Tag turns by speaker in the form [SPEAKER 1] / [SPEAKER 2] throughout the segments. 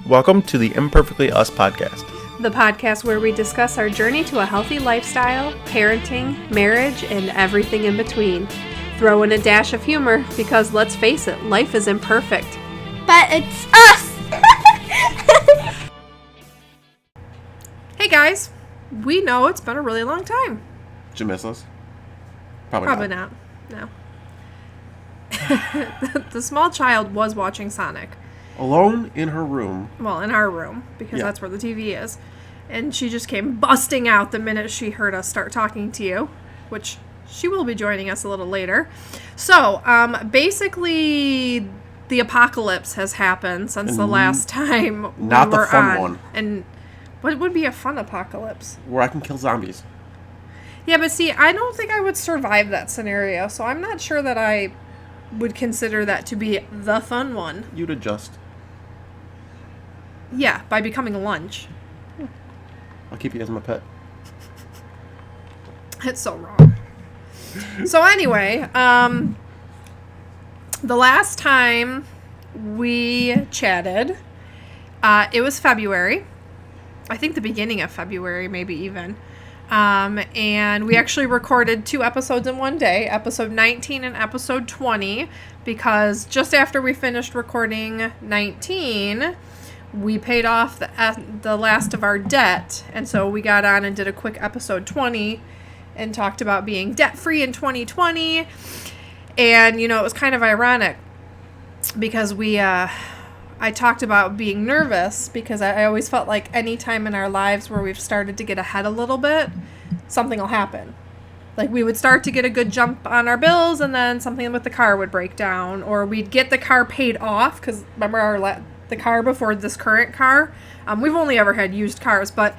[SPEAKER 1] Welcome to the Imperfectly Us podcast.
[SPEAKER 2] The podcast where we discuss our journey to a healthy lifestyle, parenting, marriage, and everything in between. Throw in a dash of humor because, let's face it, life is imperfect.
[SPEAKER 3] But it's us!
[SPEAKER 2] Hey guys, we know it's been a really long time.
[SPEAKER 1] Did you miss us?
[SPEAKER 2] Probably not. No. The small child was watching Sonic.
[SPEAKER 1] Alone in her room.
[SPEAKER 2] Well, in our room, because that's where the TV is. And she just came busting out the minute she heard us start talking to you, which she will be joining us a little later. So, basically, the apocalypse has happened since the last time we
[SPEAKER 1] not the
[SPEAKER 2] were
[SPEAKER 1] fun
[SPEAKER 2] on.
[SPEAKER 1] one.
[SPEAKER 2] And what would be a fun apocalypse?
[SPEAKER 1] Where I can kill zombies.
[SPEAKER 2] Yeah, but see, I don't think I would survive that scenario, so I'm not sure that I would consider that to be the fun one.
[SPEAKER 1] You'd adjust.
[SPEAKER 2] Yeah, by becoming lunch.
[SPEAKER 1] I'll keep you as my pet.
[SPEAKER 2] It's so wrong. So anyway, the last time we chatted, it was February. I think the beginning of February, maybe even. And we actually recorded 2 episodes in one day, episode 19 and episode 20, because just after we finished recording 19, we paid off the last of our debt, and so we got on and did a quick episode 20 and talked about being debt-free in 2020. And, you know, it was kind of ironic because I talked about being nervous because I always felt like any time in our lives where we've started to get ahead a little bit, something will happen. Like we would start to get a good jump on our bills and then something with the car would break down, or we'd get the car paid off because remember the car before this current car, we've only ever had used cars, but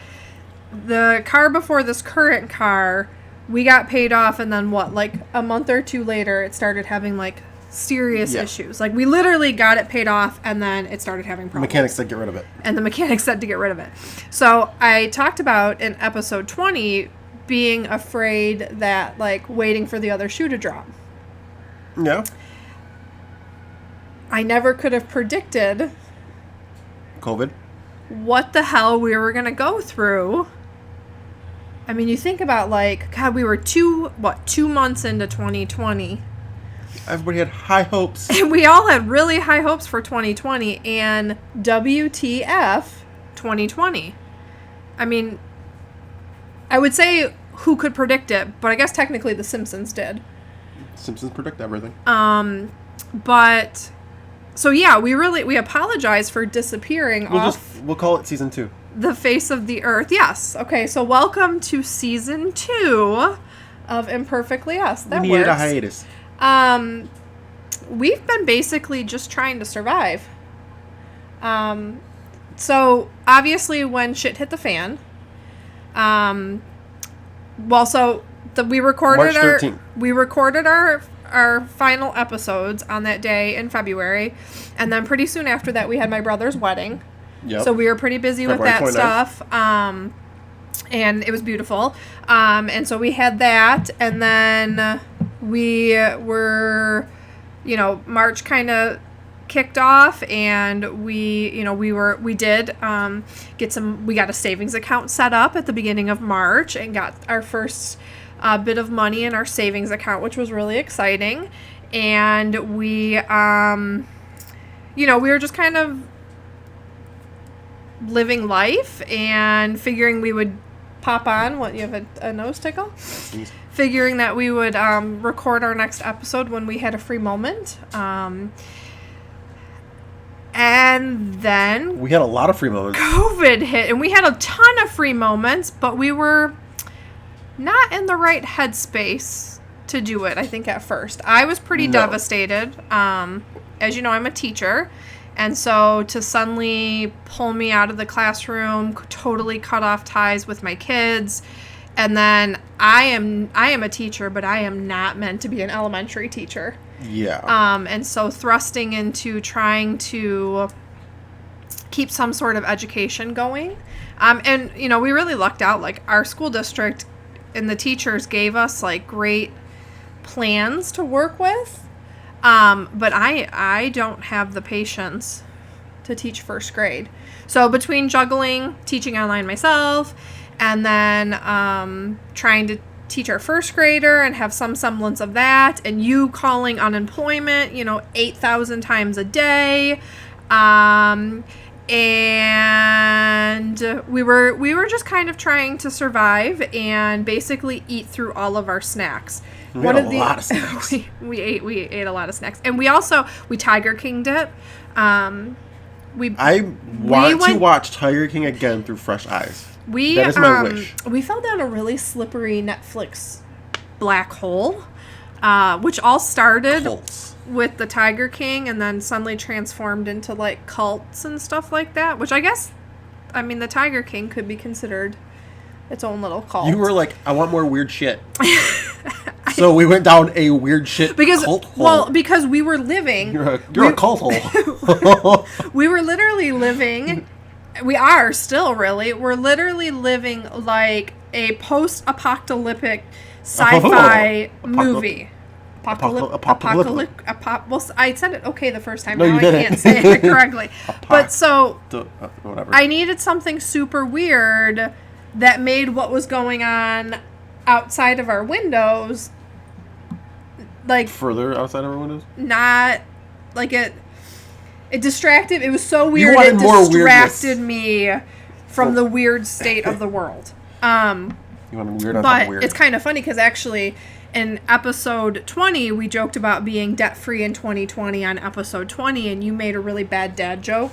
[SPEAKER 2] the car before this current car, we got paid off, and then like a month or two later, it started having like serious issues. Like we literally got it paid off, and then it started having problems.
[SPEAKER 1] The mechanics said get rid of it.
[SPEAKER 2] And the mechanics said to get rid of it. So I talked about in episode 20 being afraid that like waiting for the other shoe to drop.
[SPEAKER 1] Yeah.
[SPEAKER 2] I never could have predicted
[SPEAKER 1] COVID.
[SPEAKER 2] What the hell we were going to go through. I mean, you think about like, God, we were 2 months into 2020.
[SPEAKER 1] Everybody had high hopes.
[SPEAKER 2] And we all had really high hopes for 2020, and WTF 2020. I mean, I would say who could predict it, but I guess technically the Simpsons did.
[SPEAKER 1] Simpsons predict everything.
[SPEAKER 2] But so yeah, we apologize for disappearing
[SPEAKER 1] We'll call it season 2.
[SPEAKER 2] The face of the earth. Yes. Okay, so welcome to season 2 of Imperfectly Us. That
[SPEAKER 1] we needed
[SPEAKER 2] works.
[SPEAKER 1] a hiatus.
[SPEAKER 2] We've been basically just trying to survive. So obviously when shit hit the fan, we recorded
[SPEAKER 1] March 13th.
[SPEAKER 2] our final episodes on that day in February, and then pretty soon after that we had my brother's wedding.
[SPEAKER 1] Yep.
[SPEAKER 2] So we were pretty busy
[SPEAKER 1] February
[SPEAKER 2] with that
[SPEAKER 1] 29th.
[SPEAKER 2] stuff. And it was beautiful. And so we had that, and then we were, March kind of kicked off, and we got a savings account set up at the beginning of March and got our first bit of money in our savings account, which was really exciting. And we were just kind of living life and figuring we would pop on. What, you have a nose tickle? Figuring that we would record our next episode when we had a free moment. And then
[SPEAKER 1] we had a lot of free moments.
[SPEAKER 2] COVID hit, and we had a ton of free moments, but we were not in the right headspace to do it, I think, at first. I was pretty devastated. As you know, I'm a teacher. And so to suddenly pull me out of the classroom, totally cut off ties with my kids, and then I am a teacher, but I am not meant to be an elementary teacher.
[SPEAKER 1] Yeah.
[SPEAKER 2] And so thrusting into trying to keep some sort of education going. And, we really lucked out. Like, our school district and the teachers gave us, like, great plans to work with. But I don't have the patience to teach first grade. So between juggling, teaching online myself, and then trying to teach our first grader and have some semblance of that, and you calling unemployment, 8,000 times a day, and we were just kind of trying to survive and basically eat through all of our snacks.
[SPEAKER 1] We ate a lot of snacks.
[SPEAKER 2] we ate a lot of snacks, and we Tiger Kinged it.
[SPEAKER 1] I want to watch Tiger King again through fresh eyes. That is my wish.
[SPEAKER 2] We fell down a really slippery Netflix black hole, which all started with the Tiger King and then suddenly transformed into like cults and stuff like that, which I guess, the Tiger King could be considered its own little cult.
[SPEAKER 1] You were like, I want more weird shit. So we went down a weird shit cult hole.
[SPEAKER 2] Well, because we were living...
[SPEAKER 1] You're a cult hole.
[SPEAKER 2] We were literally living... We are still, really. We're literally living like a post-apocalyptic sci-fi movie.
[SPEAKER 1] Apocalyptic.
[SPEAKER 2] Well, I said it okay the first time.
[SPEAKER 1] No,
[SPEAKER 2] now
[SPEAKER 1] you didn't.
[SPEAKER 2] I can't say it correctly. But so...
[SPEAKER 1] Whatever.
[SPEAKER 2] I needed something super weird that made what was going on outside of our windows... like
[SPEAKER 1] further outside of our windows?
[SPEAKER 2] Not like it distracted. It was so weird. It distracted me from the weird state of the world.
[SPEAKER 1] You wanted weird on top of
[SPEAKER 2] but
[SPEAKER 1] weird.
[SPEAKER 2] it's kind of funny because actually in episode 20 we joked about being debt free in 2020 on episode 20, and you made a really bad dad joke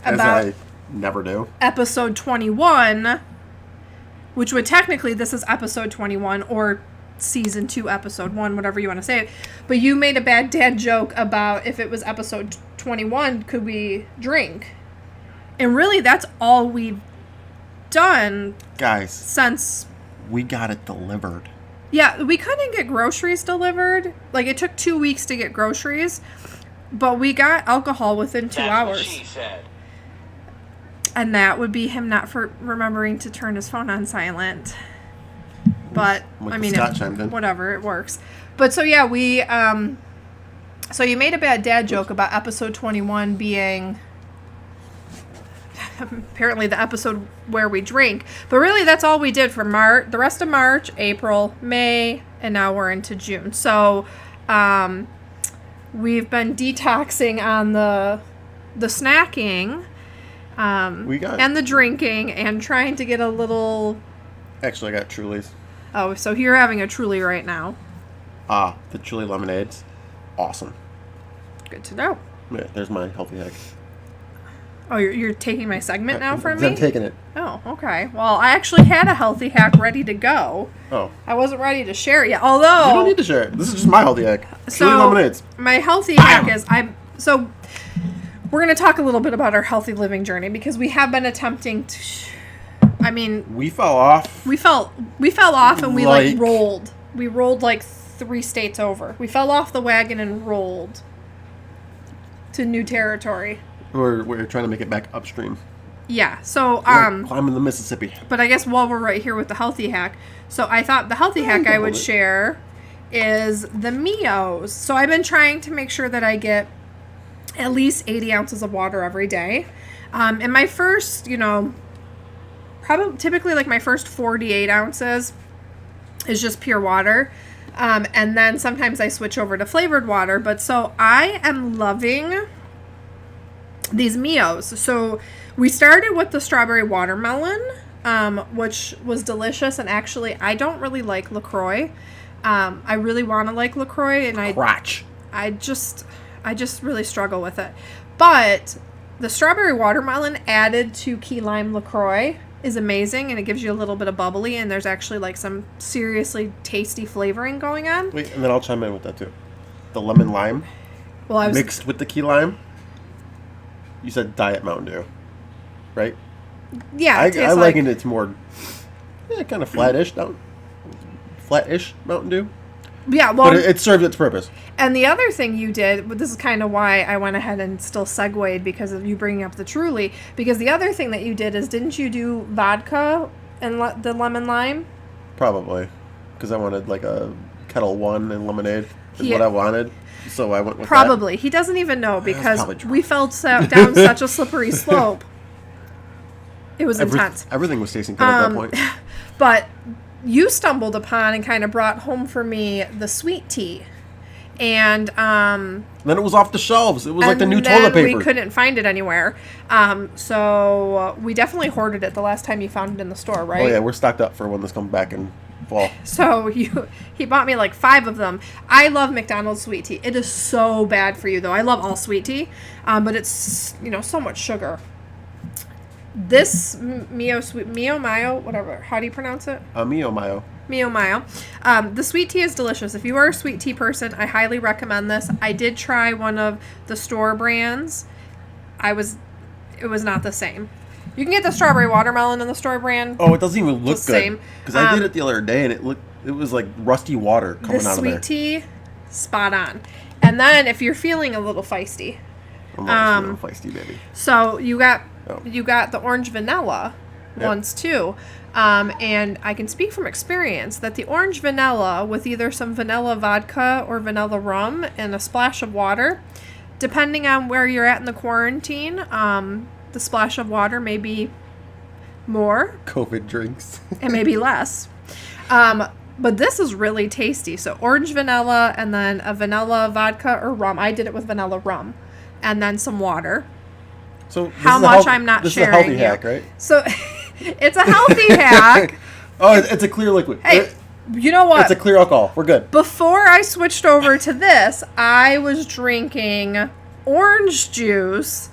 [SPEAKER 2] about
[SPEAKER 1] I never do.
[SPEAKER 2] episode 21, which would technically, this is episode 21 or season 2 episode 1, whatever you want to say, but you made a bad dad joke about if it was episode 21, could we drink? And really that's all we've done,
[SPEAKER 1] guys,
[SPEAKER 2] since
[SPEAKER 1] we got it delivered.
[SPEAKER 2] Yeah, we couldn't get groceries delivered. Like, it took 2 weeks to get groceries, but we got alcohol within 2 hours.
[SPEAKER 4] What she said.
[SPEAKER 2] And that would be him not for remembering to turn his phone on silent. But whatever, it works. But so yeah, we so you made a bad dad joke about episode 21 being apparently the episode where we drink, but really that's all we did for the rest of March, April, May, and now we're into June. So we've been detoxing on the snacking and the drinking and trying to get a little...
[SPEAKER 1] Actually, I got Trulies.
[SPEAKER 2] Oh, so you're having a Truly right now.
[SPEAKER 1] The Truly lemonade's awesome.
[SPEAKER 2] Good to know.
[SPEAKER 1] Yeah, there's my healthy hack.
[SPEAKER 2] Oh, you're taking my segment now from me?
[SPEAKER 1] I'm taking it.
[SPEAKER 2] Oh, okay. Well, I actually had a healthy hack ready to go.
[SPEAKER 1] Oh.
[SPEAKER 2] I wasn't ready to share it yet, although...
[SPEAKER 1] You don't need to share it. This is just my healthy hack.
[SPEAKER 2] So,
[SPEAKER 1] Truly lemonades.
[SPEAKER 2] My healthy hack is... So, we're going to talk a little bit about our healthy living journey, because we have been attempting to...
[SPEAKER 1] we fell off.
[SPEAKER 2] We fell off and we rolled. We rolled like 3 states over. We fell off the wagon and rolled to new territory.
[SPEAKER 1] We're trying to make it back upstream.
[SPEAKER 2] Yeah. So
[SPEAKER 1] climbing the Mississippi.
[SPEAKER 2] But I guess while we're right here with the healthy hack, so I thought the healthy hack I would share is the Mios. So I've been trying to make sure that I get at least 80 ounces of water every day. And my first, typically like my first 48 ounces is just pure water. And then sometimes I switch over to flavored water. But so I am loving these Mios. So we started with the strawberry watermelon, which was delicious. And actually, I don't really like LaCroix. I really want to like LaCroix, and I just really struggle with it. But the strawberry watermelon added to key lime LaCroix is amazing, and it gives you a little bit of bubbly, and there's actually like some seriously tasty flavoring going on.
[SPEAKER 1] Wait, and then I'll chime in with that too. The lemon lime mixed with the key lime. You said Diet Mountain Dew, right?
[SPEAKER 2] Yeah,
[SPEAKER 1] I liken it to more kind of flattish Mountain Dew.
[SPEAKER 2] Yeah, well,
[SPEAKER 1] but it served its purpose.
[SPEAKER 2] And the other thing you did, but this is kind of why I went ahead and still segued because of you bringing up the Truly, because the other thing that you did is, didn't you do vodka and the lemon lime?
[SPEAKER 1] Probably, because I wanted like a Kettle One and lemonade. is what I wanted. So I went with
[SPEAKER 2] probably. He doesn't even know because we fell down such a slippery slope. It was intense.
[SPEAKER 1] Everything was tasting good at that point.
[SPEAKER 2] But you stumbled upon and kind of brought home for me the sweet tea. And
[SPEAKER 1] then it was off the shelves. It was like the new toilet paper.
[SPEAKER 2] We couldn't find it anywhere. So we definitely hoarded it the last time you found it in the store, right?
[SPEAKER 1] Oh, yeah. We're stocked up for when this comes back in fall.
[SPEAKER 2] So he bought me like 5 of them. I love McDonald's sweet tea. It is so bad for you, though. I love all sweet tea, but it's, so much sugar. This Mio Mayo, whatever. How do you pronounce it?
[SPEAKER 1] Mio Mayo.
[SPEAKER 2] Mio Mayo. The sweet tea is delicious. If you are a sweet tea person, I highly recommend this. I did try one of the store brands. It was not the same. You can get the strawberry watermelon in the store brand.
[SPEAKER 1] Oh, it doesn't even look good. Because I did it the other day, and it was like rusty water coming out of there.
[SPEAKER 2] The sweet tea, spot on. And then if you're feeling a little feisty.
[SPEAKER 1] I'm always feeling feisty, baby.
[SPEAKER 2] So you got the orange vanilla ones too. And I can speak from experience that the orange vanilla with either some vanilla vodka or vanilla rum and a splash of water, depending on where you're at in the quarantine, the splash of water may be more.
[SPEAKER 1] COVID drinks.
[SPEAKER 2] And maybe less. But this is really tasty. So orange vanilla and then a vanilla vodka or rum. I did it with vanilla rum. And then some water.
[SPEAKER 1] So
[SPEAKER 2] how much I'm not sharing.
[SPEAKER 1] This is a healthy hack, right?
[SPEAKER 2] So it's a healthy hack.
[SPEAKER 1] Oh, it's a clear liquid.
[SPEAKER 2] Hey, you know what?
[SPEAKER 1] It's a clear alcohol. We're good.
[SPEAKER 2] Before I switched over to this, I was drinking orange juice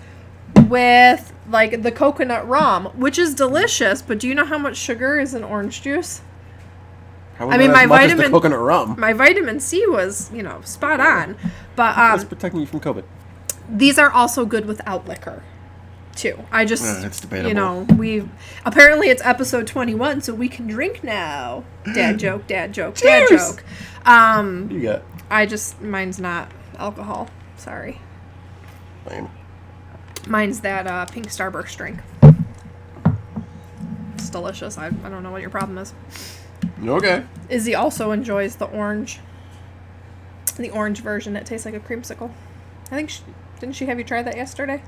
[SPEAKER 2] with like the coconut rum, which is delicious. But do you know how much sugar is in orange juice?
[SPEAKER 1] Probably the coconut rum.
[SPEAKER 2] My vitamin C was, spot on. But
[SPEAKER 1] it's protecting you from COVID.
[SPEAKER 2] These are also good without liquor, too.
[SPEAKER 1] It's debatable.
[SPEAKER 2] Apparently it's episode 21, so we can drink now. Dad joke, dad joke,
[SPEAKER 1] Cheers!
[SPEAKER 2] dad joke.
[SPEAKER 1] What you got?
[SPEAKER 2] Mine's not alcohol. Sorry.
[SPEAKER 1] Lame.
[SPEAKER 2] Mine's that pink Starburst drink. It's delicious. I don't know what your problem is.
[SPEAKER 1] Okay.
[SPEAKER 2] Izzy also enjoys the orange version. It tastes like a creamsicle. I think didn't she have you try that yesterday?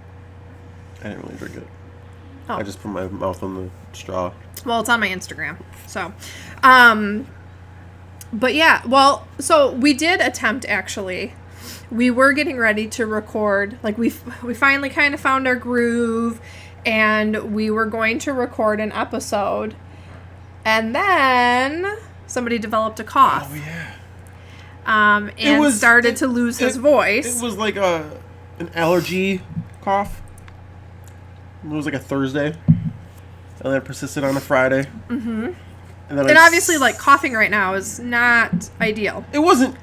[SPEAKER 1] I didn't really drink it.
[SPEAKER 2] Oh.
[SPEAKER 1] I just put my mouth on the straw.
[SPEAKER 2] Well, it's on my Instagram. So, but yeah, so we did attempt actually. We were getting ready to record. Like we finally kind of found our groove, and we were going to record an episode, and then somebody developed a cough.
[SPEAKER 1] Oh yeah.
[SPEAKER 2] And started to lose his voice.
[SPEAKER 1] It was like an allergy cough. It was like a Thursday, and then it persisted on a Friday.
[SPEAKER 2] Mm-hmm. And obviously, like coughing right now is not ideal.
[SPEAKER 1] It wasn't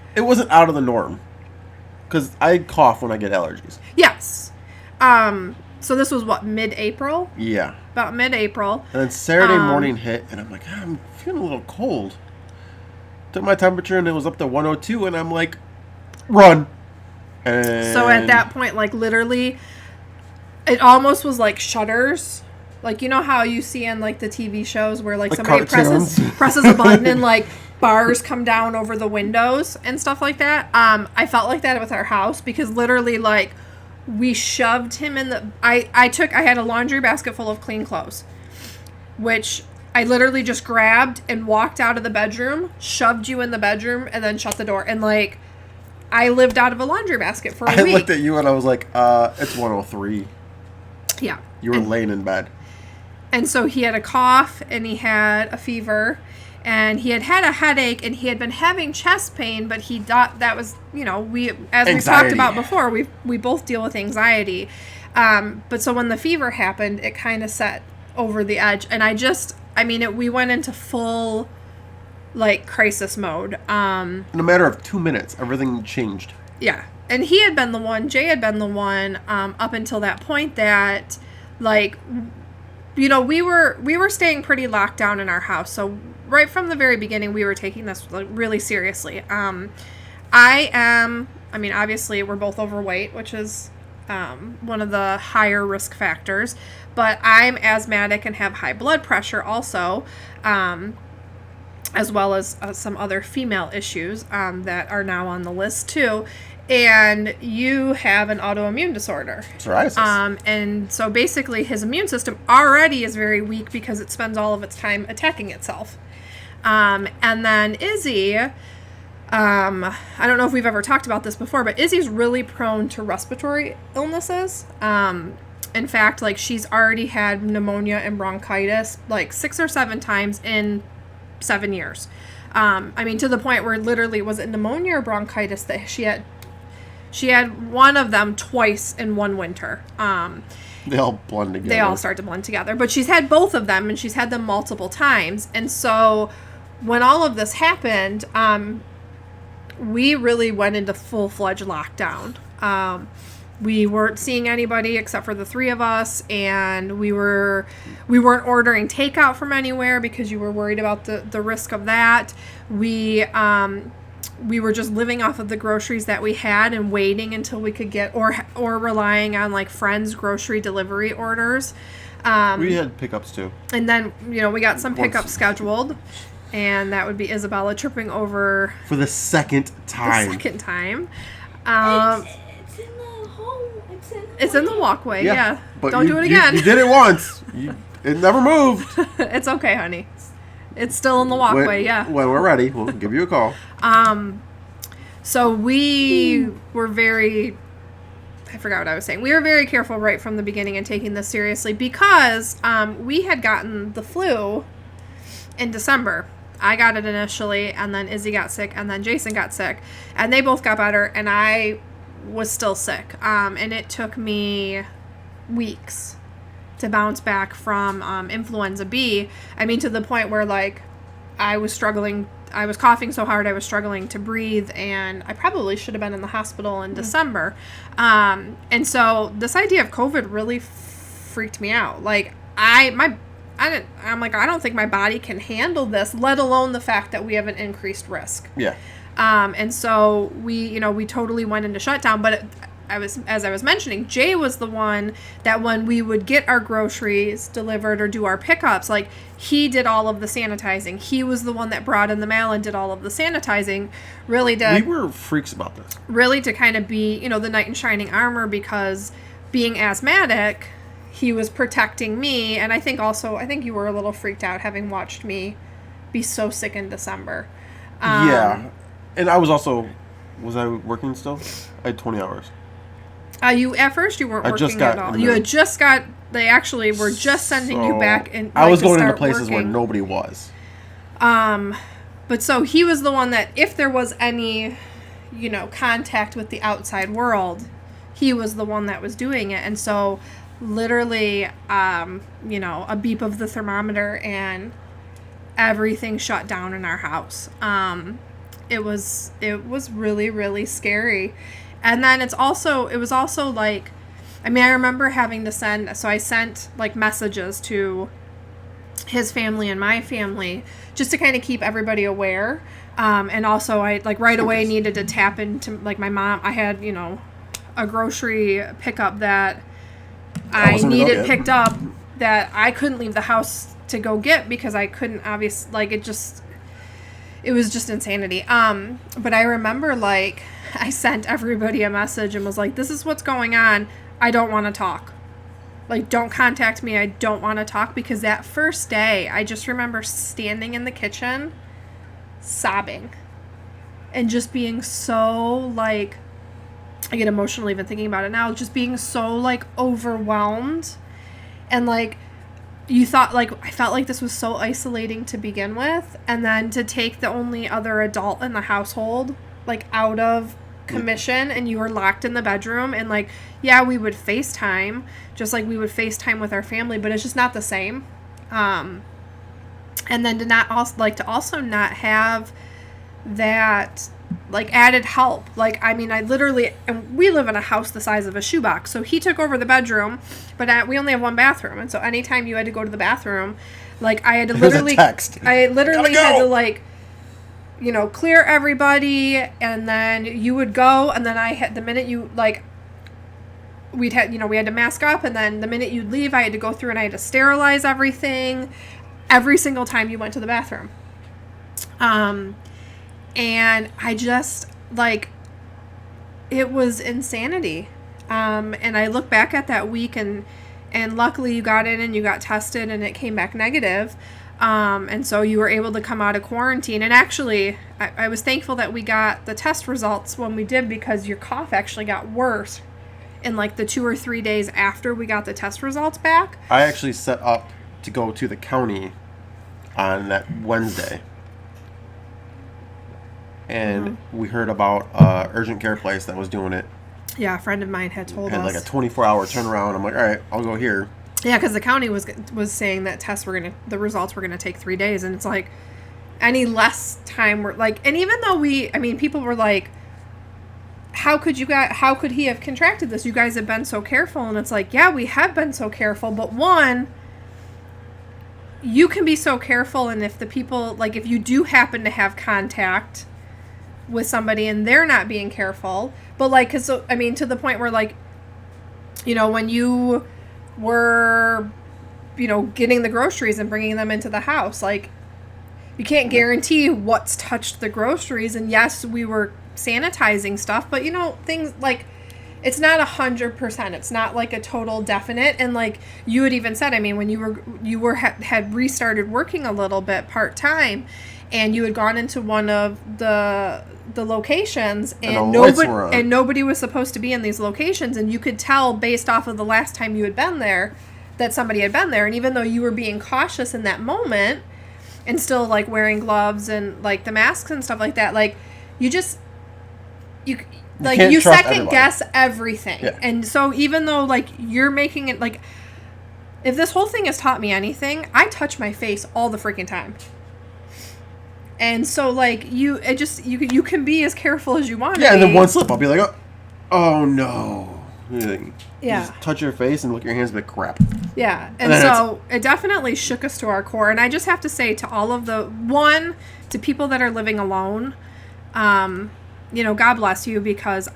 [SPEAKER 1] out of the norm, because I cough when I get allergies.
[SPEAKER 2] Yes. So this was what, mid-April?
[SPEAKER 1] Yeah.
[SPEAKER 2] About mid-April.
[SPEAKER 1] And then Saturday morning hit, and I'm like, I'm feeling a little cold. Took my temperature, and it was up to 102, and I'm like, run. And
[SPEAKER 2] so at that point, like literally, it almost was like shudders. Like, you know how you see in like the TV shows where like somebody presses a button and like bars come down over the windows and stuff like that. I felt like that with our house because literally like we shoved him in the... I had a laundry basket full of clean clothes, which I literally just grabbed and walked out of the bedroom, shoved you in the bedroom, and then shut the door. And, like, I lived out of a laundry basket for a week.
[SPEAKER 1] I looked at you and I was like, it's 103.
[SPEAKER 2] Yeah.
[SPEAKER 1] You were laying in bed.
[SPEAKER 2] And so he had a cough, and he had a fever, and he had a headache, and he had been having chest pain, but he thought that was, as we talked about before, we both deal with anxiety. But so when the fever happened, it kind of set over the edge, and we went into full, like, crisis mode. In
[SPEAKER 1] a matter of 2 minutes, everything changed.
[SPEAKER 2] Yeah. And Jay had been the one, up until that point that, like, we were staying pretty locked down in our house. So right from the very beginning, we were taking this like, really seriously. Obviously we're both overweight, which is one of the higher risk factors, but I'm asthmatic and have high blood pressure also. as well as some other female issues that are now on the list too. And you have an autoimmune disorder.
[SPEAKER 1] Psoriasis.
[SPEAKER 2] And so basically his immune system already is very weak because it spends all of its time attacking itself. And then Izzy, I don't know if we've ever talked about this before, but Izzy's really prone to respiratory illnesses. In fact, like she's already had pneumonia and bronchitis like 6 or 7 times in 7 years. I mean, to the point where literally was it pneumonia or bronchitis that she had one of them twice in one winter.
[SPEAKER 1] They all blend together.
[SPEAKER 2] They all start to blend together. But she's had both of them, and she's had them multiple times. And so when all of this happened, we really went into full-fledged lockdown. We weren't seeing anybody except for the 3 of us, and we weren't ordering takeout from anywhere because you were worried about the risk of that. We were just living off of the groceries that we had and waiting until we could get or relying on like friends' grocery delivery orders.
[SPEAKER 1] We had pickups too.
[SPEAKER 2] And then, we got some pickups scheduled, and that would be Isabella tripping over
[SPEAKER 1] for the second time.
[SPEAKER 3] It's in the home.
[SPEAKER 2] It's in the walkway, yeah.
[SPEAKER 1] But
[SPEAKER 2] Don't do it again.
[SPEAKER 1] You did it once. It never moved.
[SPEAKER 2] It's okay, honey. It's still in the walkway, yeah.
[SPEAKER 1] When we're ready, we'll give you a call.
[SPEAKER 2] So we were I forgot what I was saying. We were very careful right from the beginning and taking this seriously because we had gotten the flu in December. I got it initially, and then Izzy got sick, and then Jason got sick. And they both got better, and I was still sick. And it took me weeks to bounce back from influenza B. I mean, to the point where, like, I was coughing so hard I was struggling to breathe, and I probably should have been in the hospital in December. And so this idea of COVID really freaked me out. Like, I'm like, I don't think my body can handle this, let alone the fact that we have an increased risk.
[SPEAKER 1] Yeah.
[SPEAKER 2] And so we totally went into shutdown, but as I was mentioning, Jay was the one that when we would get our groceries delivered or do our pickups, like, he did all of the sanitizing. He was the one that brought in the mail and did all of the sanitizing, really
[SPEAKER 1] we were freaks about this.
[SPEAKER 2] Really to kind of be, the knight in shining armor, because being asthmatic, he was protecting me. And I think you were a little freaked out having watched me be so sick in December.
[SPEAKER 1] Yeah. And I was I working still? I had 20 hours.
[SPEAKER 2] At first you weren't working at all. You had just got. They actually were just sending you back, and
[SPEAKER 1] I was going into places where nobody was.
[SPEAKER 2] But so he was the one that if there was any, contact with the outside world, he was the one that was doing it, and so literally, a beep of the thermometer and everything shut down in our house. It was really, really scary. And then it was also like, I mean, I remember having to I sent like messages to his family and my family just to kind of keep everybody aware. And also I like right away needed to tap into like my mom. I had, a grocery pickup that I needed picked up that I couldn't leave the house to go get because I couldn't obviously, like, it was just insanity. But I remember, like, I sent everybody a message and was like, this is what's going on. I don't want to talk. Like, don't contact me. I don't want to talk. Because that first day, I just remember standing in the kitchen, sobbing. And just being so, like, I get emotional even thinking about it now. Just being so, like, overwhelmed. And, like, I felt like this was so isolating to begin with, and then to take the only other adult in the household, like, out of commission, and you were locked in the bedroom, and, like, yeah, we would FaceTime, just like we would FaceTime with our family, but it's just not the same. And then to also not have that, like, added help. Like, I mean, and we live in a house the size of a shoebox, so he took over the bedroom, but we only have one bathroom, and so anytime you had to go to the bathroom, like, I had to literally had to, like, clear everybody, and then you would go, and then the minute you, like, we had to mask up, and then the minute you'd leave, I had to go through and I had to sterilize everything every single time you went to the bathroom. And I just, like, it was insanity. And I look back at that week, and luckily you got in and you got tested and it came back negative. And so you were able to come out of quarantine. And actually, I was thankful that we got the test results when we did, because your cough actually got worse in like the 2 or 3 days after we got the test results back.
[SPEAKER 1] I actually set up to go to the county on that Wednesday. And we heard about urgent care place that was doing it.
[SPEAKER 2] Yeah, a friend of mine had told us.
[SPEAKER 1] Had like a 24-hour turnaround. I'm like, all right, I'll go here.
[SPEAKER 2] Yeah, because the county was saying that the results were gonna take 3 days, and it's like any less time were like, and even though people were like, how could he have contracted this? You guys have been so careful, and it's like, yeah, we have been so careful, but one, you can be so careful, and if the people, like, if you do happen to have contact with somebody and they're not being careful, but like, cause so, to the point where, like, when you were, getting the groceries and bringing them into the house, like, you can't guarantee what's touched the groceries. And yes, we were sanitizing stuff, but things like, it's not 100%. It's not like a total definite. And like you had even said, when you had restarted working a little bit part-time, and you had gone into one of the locations, and nobody was supposed to be in these locations, and you could tell based off of the last time you had been there that somebody had been there. And even though you were being cautious in that moment and still like wearing gloves and like the masks and stuff like that, like you second guess everything. Yeah. And so even though like you're making it, like, if this whole thing has taught me anything, I touch my face all the freaking time. And so, like, you can be as careful as you want to be.
[SPEAKER 1] Yeah, and then one slip, I'll be like, oh no.
[SPEAKER 2] Yeah.
[SPEAKER 1] You just touch your face and look at your hands, be like, crap.
[SPEAKER 2] Yeah, and so it definitely shook us to our core. And I just have to say to all of to people that are living alone, God bless you, because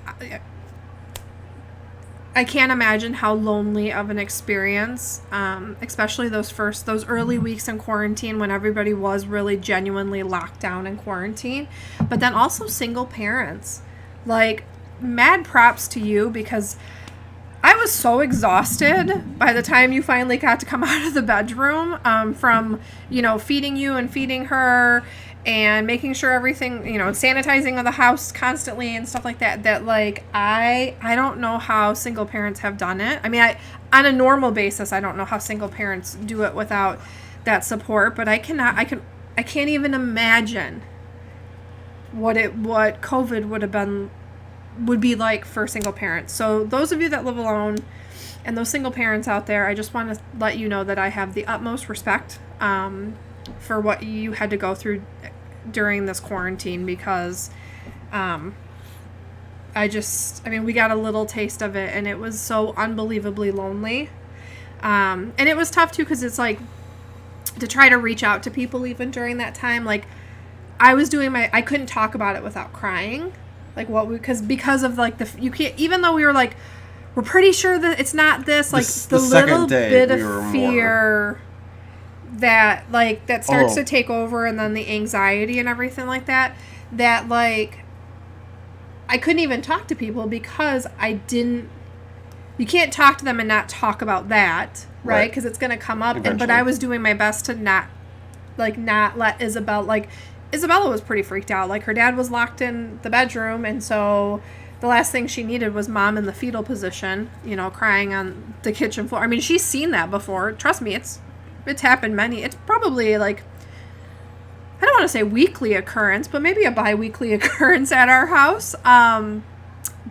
[SPEAKER 2] I can't imagine how lonely of an experience, especially those early weeks in quarantine when everybody was really genuinely locked down in quarantine. But then also single parents. Like, mad props to you, because I was so exhausted by the time you finally got to come out of the bedroom, from, feeding you and feeding her and making sure everything, sanitizing of the house constantly and stuff like that, like, I don't know how single parents have done it. On a normal basis, I don't know how single parents do it without that support, but I can't even imagine what COVID would be like for single parents. So those of you that live alone and those single parents out there, I just want to let you know that I have the utmost respect, for what you had to go through during this quarantine, because we got a little taste of it, and it was so unbelievably lonely, and it was tough too, because it's like to try to reach out to people even during that time. Like, I couldn't talk about it without crying, like because of like you can't, even though we were like, we're pretty sure that it's not this, like the little bit of fear that starts to take over, and then the anxiety and everything like that like I couldn't even talk to people, because you can't talk to them and not talk about that, right? Because it's going to come up. But I was doing my best to not let Isabella was pretty freaked out. Like, her dad was locked in the bedroom, and so the last thing she needed was mom in the fetal position, crying on the kitchen floor. She's seen that before. Trust me, it's happened it's probably like, I don't want to say weekly occurrence, but maybe a bi-weekly occurrence at our house.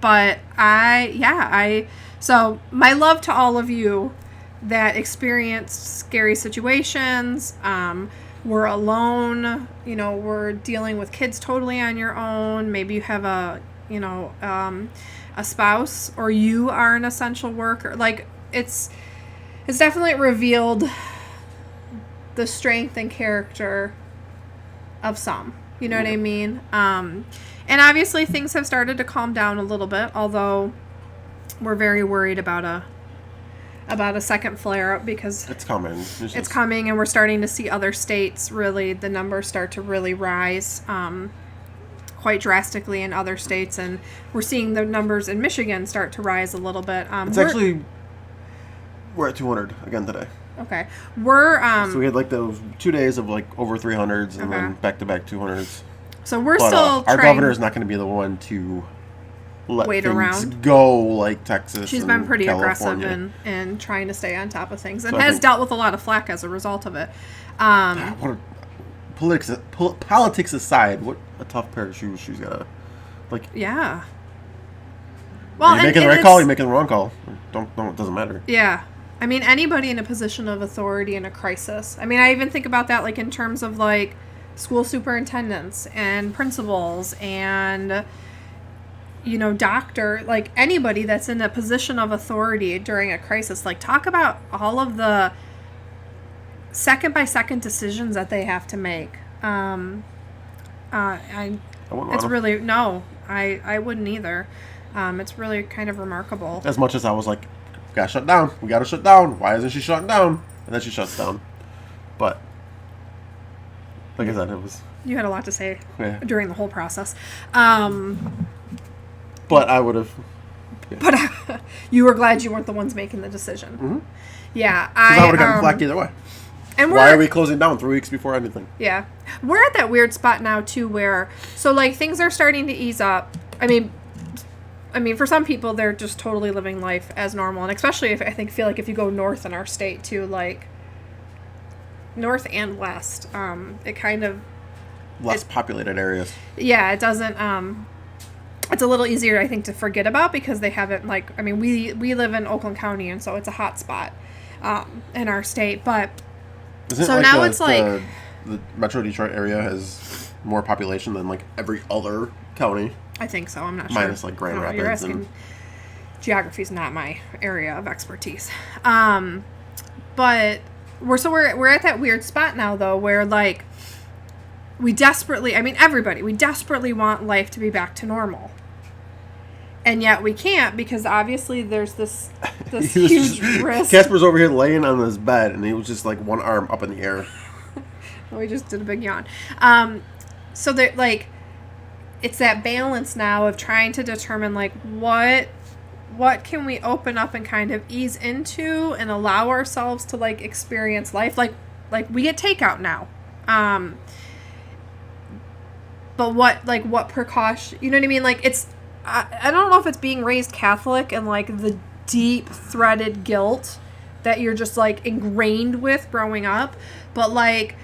[SPEAKER 2] But so my love to all of you that experienced scary situations, were alone, were dealing with kids totally on your own. Maybe you have a spouse, or you are an essential worker. Like, it's definitely revealed the strength and character of some, what I mean? And obviously things have started to calm down a little bit, although we're very worried about about a second flare-up because
[SPEAKER 1] It's coming.
[SPEAKER 2] it's coming, and we're starting to see other states really, the numbers start to really rise quite drastically in other states, and we're seeing the numbers in Michigan start to rise a little bit.
[SPEAKER 1] We're at 200 again today.
[SPEAKER 2] Okay.
[SPEAKER 1] So we had like those 2 days of like over 300s and then back-to-back 200s.
[SPEAKER 2] So we're
[SPEAKER 1] But,
[SPEAKER 2] still
[SPEAKER 1] our
[SPEAKER 2] trying.
[SPEAKER 1] governor is not going to be the one to let
[SPEAKER 2] Wait
[SPEAKER 1] things
[SPEAKER 2] around.
[SPEAKER 1] go like Texas.
[SPEAKER 2] She's
[SPEAKER 1] and
[SPEAKER 2] been pretty
[SPEAKER 1] California.
[SPEAKER 2] aggressive in trying to stay on top of things, and
[SPEAKER 1] So I
[SPEAKER 2] has
[SPEAKER 1] think-
[SPEAKER 2] dealt with a lot of flack as a result of it.
[SPEAKER 1] Politics aside, what a tough pair of shoes she's got. Like,
[SPEAKER 2] Yeah. Well,
[SPEAKER 1] are you making the right call? You're making the wrong call. Don't. It doesn't matter.
[SPEAKER 2] Yeah. I mean, anybody in a position of authority in a crisis. I mean, I even think about that, like, in terms of, like, school superintendents and principals and, you know, doctor, like, anybody that's in a position of authority during a crisis. Like, talk about all of the second-by-second decisions that they have to make.
[SPEAKER 1] I wouldn't want
[SPEAKER 2] It's
[SPEAKER 1] them.
[SPEAKER 2] really, no, I wouldn't either. It's really kind of remarkable.
[SPEAKER 1] As much as I was like, we gotta shut down. We gotta shut down. Why isn't she shutting down? And then she shuts down. But, like I said, it was...
[SPEAKER 2] You had a lot to say
[SPEAKER 1] Yeah.
[SPEAKER 2] during the whole process.
[SPEAKER 1] But I would have...
[SPEAKER 2] But you were glad you weren't the ones making the decision.
[SPEAKER 1] Mm-hmm.
[SPEAKER 2] Yeah.
[SPEAKER 1] Because I would have gotten flack either way.
[SPEAKER 2] And
[SPEAKER 1] Why are we closing down 3 weeks before anything?
[SPEAKER 2] Yeah. We're at that weird spot now, too, where... So, like, things are starting to ease up. I mean, for some people, they're just totally living life as normal. And especially, if feel like if you go north in our state, too, like, north and west, it kind of...
[SPEAKER 1] Less populated areas.
[SPEAKER 2] Yeah, it doesn't... It's a little easier, I think, to forget about because they haven't, like... I mean, we live in Oakland County, and so it's a hot spot in our state, but...
[SPEAKER 1] Isn't
[SPEAKER 2] So
[SPEAKER 1] it
[SPEAKER 2] now it's like...
[SPEAKER 1] the Metro Detroit area has more population than like every other county.
[SPEAKER 2] I think so. I'm not sure.
[SPEAKER 1] Minus, like, Grand
[SPEAKER 2] I don't know,
[SPEAKER 1] Rapids
[SPEAKER 2] You're asking.
[SPEAKER 1] and-
[SPEAKER 2] Geography's not my area of expertise. But we're at that weird spot now, though, where like we desperately want life to be back to normal, and yet we can't because obviously there's this huge risk.
[SPEAKER 1] Casper's over here laying on his bed, and he was just like one arm up in the air.
[SPEAKER 2] We just did a big yawn. So that like, it's that balance now of trying to determine like what can we open up and kind of ease into and allow ourselves to like experience life like we get takeout now. But what precaution? You know what I mean? Like it's I don't know if it's being raised Catholic and like the deep threaded guilt that you're just like ingrained with growing up, but like.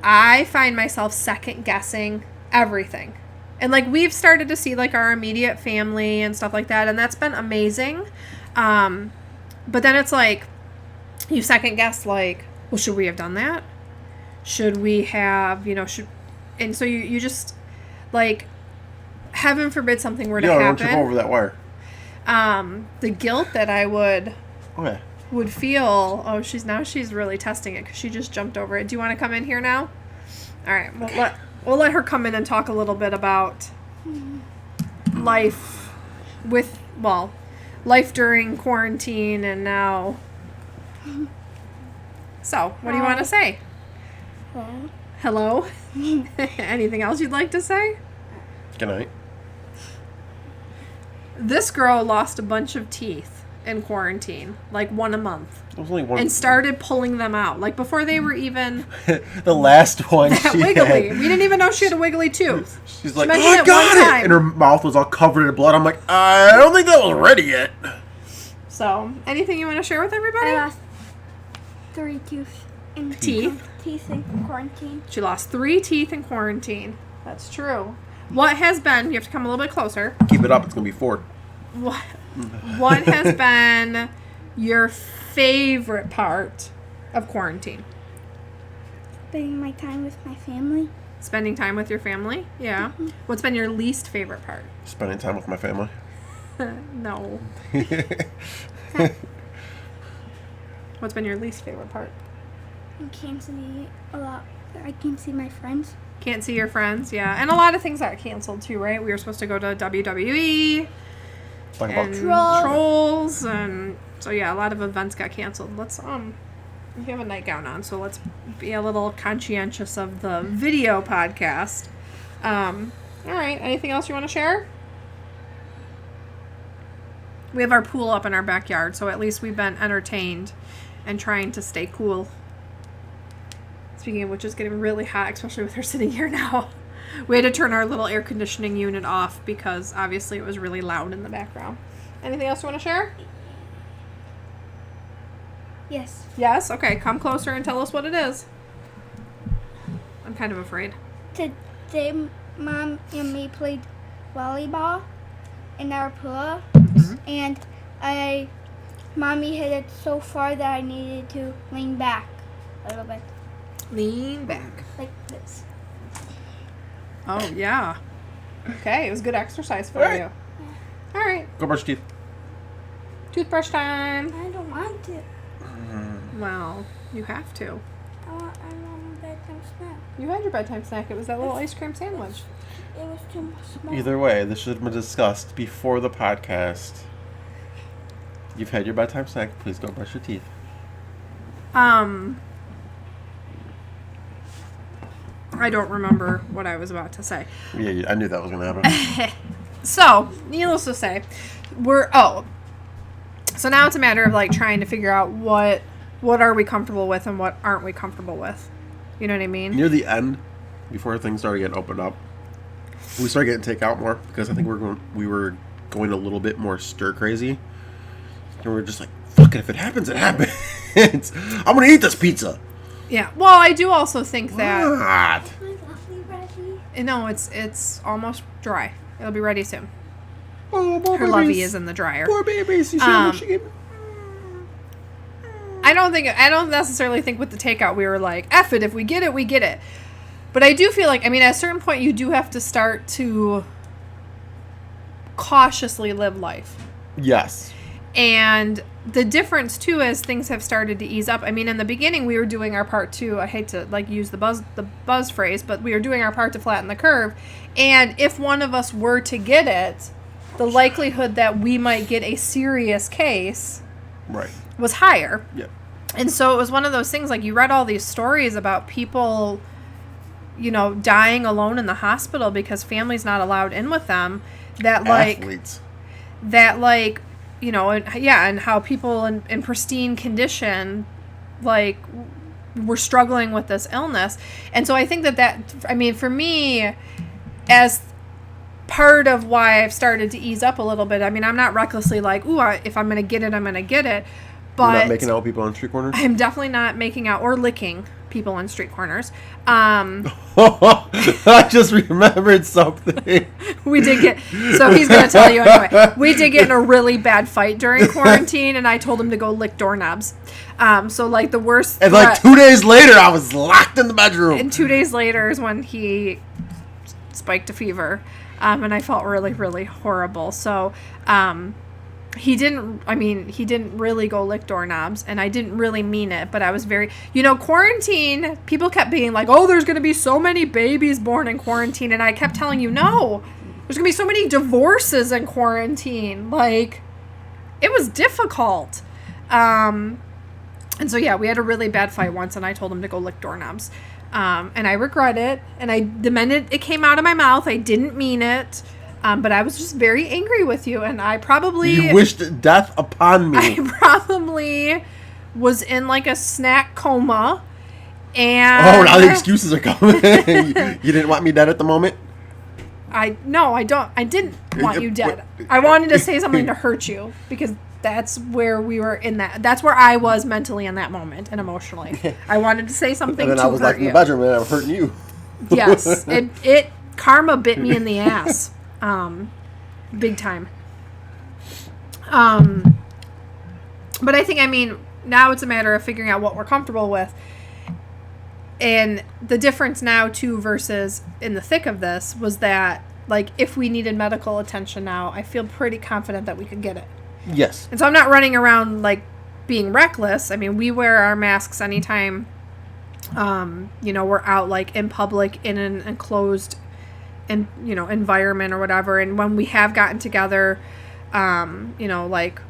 [SPEAKER 2] I find myself second guessing everything. And like we've started to see like our immediate family and stuff like that, and that's been amazing. But then it's like you second guess like, well, should we have done that? Should we have, and so you just like heaven forbid something were to
[SPEAKER 1] Don't
[SPEAKER 2] happen.
[SPEAKER 1] trip over that wire.
[SPEAKER 2] The guilt that I would
[SPEAKER 1] Okay.
[SPEAKER 2] would feel, she's really testing it because she just jumped over it. Do you want to come in here now? All right, we'll let her come in and talk a little bit about life life during quarantine and now. So, what do you want to say? Hello? Anything else you'd like to say?
[SPEAKER 1] Good night.
[SPEAKER 2] This girl lost a bunch of teeth in quarantine, like one a month.
[SPEAKER 1] It was only one.
[SPEAKER 2] And started pulling them out, like before they were even
[SPEAKER 1] the last one. She
[SPEAKER 2] wiggly.
[SPEAKER 1] had,
[SPEAKER 2] We didn't even know she had a wiggly tooth.
[SPEAKER 1] she's like,
[SPEAKER 2] mentioned
[SPEAKER 1] oh, I
[SPEAKER 2] it
[SPEAKER 1] got
[SPEAKER 2] one
[SPEAKER 1] it!
[SPEAKER 2] time.
[SPEAKER 1] And her mouth was all covered in blood. I'm like, I don't think that was ready yet.
[SPEAKER 2] So, anything you want to share with everybody?
[SPEAKER 3] I lost 3 teeth in quarantine.
[SPEAKER 2] She lost 3 teeth in quarantine. That's true. What has been? You have to come a little bit closer.
[SPEAKER 1] Keep it up. It's gonna be 4.
[SPEAKER 2] What has been your favorite part of quarantine?
[SPEAKER 3] Spending my time with my family.
[SPEAKER 2] Spending time with your family? Yeah.
[SPEAKER 3] Mm-hmm.
[SPEAKER 2] What's been your least favorite part?
[SPEAKER 1] Spending time with my family.
[SPEAKER 2] No. What's been your least favorite part?
[SPEAKER 3] I can't see a lot. I can see my friends.
[SPEAKER 2] Can't see your friends, yeah. And a lot of things got canceled too, right? We were supposed to go to WWE.
[SPEAKER 1] Talk about
[SPEAKER 2] trolls, and so yeah, a lot of events got canceled. Let's we have a nightgown on, so let's be a little conscientious of the video podcast. All right, anything else you want to share? We have our pool up in our backyard, so at least we've been entertained and trying to stay cool. Speaking of which, it's getting really hot, especially with her sitting here now. We had to turn our little air conditioning unit off because obviously it was really loud in the background. Anything else you want to share?
[SPEAKER 3] Yes.
[SPEAKER 2] Yes? Okay, come closer and tell us what it is. I'm kind of afraid.
[SPEAKER 3] Today, Mom and me played volleyball in our pool, and Mommy hit it so far that I needed to lean back a little bit.
[SPEAKER 2] Lean back.
[SPEAKER 3] Like this.
[SPEAKER 2] Oh, yeah. Okay, it was good exercise for you. All right.
[SPEAKER 1] Go brush your teeth.
[SPEAKER 2] Toothbrush time.
[SPEAKER 3] I don't want to.
[SPEAKER 2] Well, you have to.
[SPEAKER 3] I want a bedtime snack.
[SPEAKER 2] You had your bedtime snack. It was that little ice cream sandwich.
[SPEAKER 3] It was too small.
[SPEAKER 1] Either way, this should have been discussed before the podcast. You've had your bedtime snack. Please go brush your teeth.
[SPEAKER 2] I don't remember what I was about to say.
[SPEAKER 1] Yeah, I knew that was going to happen.
[SPEAKER 2] So, needless to say, so now it's a matter of like trying to figure out what are we comfortable with and what aren't we comfortable with. You know what I mean?
[SPEAKER 1] Near the end, before things started getting opened up, we started getting takeout more because I think we were going a little bit more stir crazy, and we're just like, fuck it, if it happens, it happens. I'm gonna eat this pizza.
[SPEAKER 2] Yeah. Well, I do also think that.
[SPEAKER 1] What?
[SPEAKER 3] My lovely ready.
[SPEAKER 2] No, it's almost dry. It'll be ready soon.
[SPEAKER 1] Oh, poor
[SPEAKER 2] Her
[SPEAKER 1] babies.
[SPEAKER 2] lovey is in the dryer.
[SPEAKER 1] Poor babies. You see what she gave me?
[SPEAKER 2] I don't necessarily think with the takeout we were like, F it, if we get it, we get it. But I do feel like, I mean, at a certain point you do have to start to cautiously live life.
[SPEAKER 1] Yes.
[SPEAKER 2] And the difference too is things have started to ease up. I mean, in the beginning we were doing our part to, I hate to like use the buzz phrase, but we were doing our part to flatten the curve. And if one of us were to get it, the likelihood that we might get a serious case was higher.
[SPEAKER 1] Yeah.
[SPEAKER 2] And so it was one of those things, like you read all these stories about people, you know, dying alone in the hospital because family's not allowed in with them. That like
[SPEAKER 1] Athletes.
[SPEAKER 2] That like, you know, and how people in pristine condition, like, were struggling with this illness. And so I think that, I mean, for me, as part of why I've started to ease up a little bit, I mean, I'm not recklessly like, ooh, if I'm going to get it, I'm going to get it. But
[SPEAKER 1] You're not making out with people on street corners?
[SPEAKER 2] I'm definitely not making out or licking people on street corners.
[SPEAKER 1] I just remembered something.
[SPEAKER 2] We did get, so he's going to tell you anyway. We did get in a really bad fight during quarantine, and I told him to go lick doorknobs. So, like, the worst.
[SPEAKER 1] And, like, 2 days later, I was locked in the bedroom.
[SPEAKER 2] And 2 days later is when he spiked a fever. And I felt really, really horrible. So, he didn't really go lick doorknobs, and I didn't really mean it, but I was very, quarantine, people kept being like, oh, there's going to be so many babies born in quarantine, and I kept telling you, no, there's going to be so many divorces in quarantine. Like, it was difficult. And so, yeah, we had a really bad fight once, and I told him to go lick doorknobs. And I regret it, and the minute it came out of my mouth, I didn't mean it. But I was just very angry with you, and I probably...
[SPEAKER 1] You wished death upon me.
[SPEAKER 2] I probably was in, like, a snack coma, and...
[SPEAKER 1] Oh, now the excuses are coming. You didn't want me dead at the moment?
[SPEAKER 2] No, I don't. I didn't want you dead. I wanted to say something to hurt you, because that's where we were in that... That's where I was mentally in that moment, and emotionally. I wanted to say something to hurt you.
[SPEAKER 1] And then I was, like, in the bedroom, and I'm hurting you.
[SPEAKER 2] Yes. Karma bit me in the ass. Big time. But I think, I mean, now it's a matter of figuring out what we're comfortable with. And the difference now, too, versus in the thick of this, was that, like, if we needed medical attention now, I feel pretty confident that we could get it.
[SPEAKER 1] Yes.
[SPEAKER 2] And so I'm not running around, like, being reckless. I mean, we wear our masks anytime, we're out, like, in public, in an enclosed environment or whatever. And when we have gotten together, Like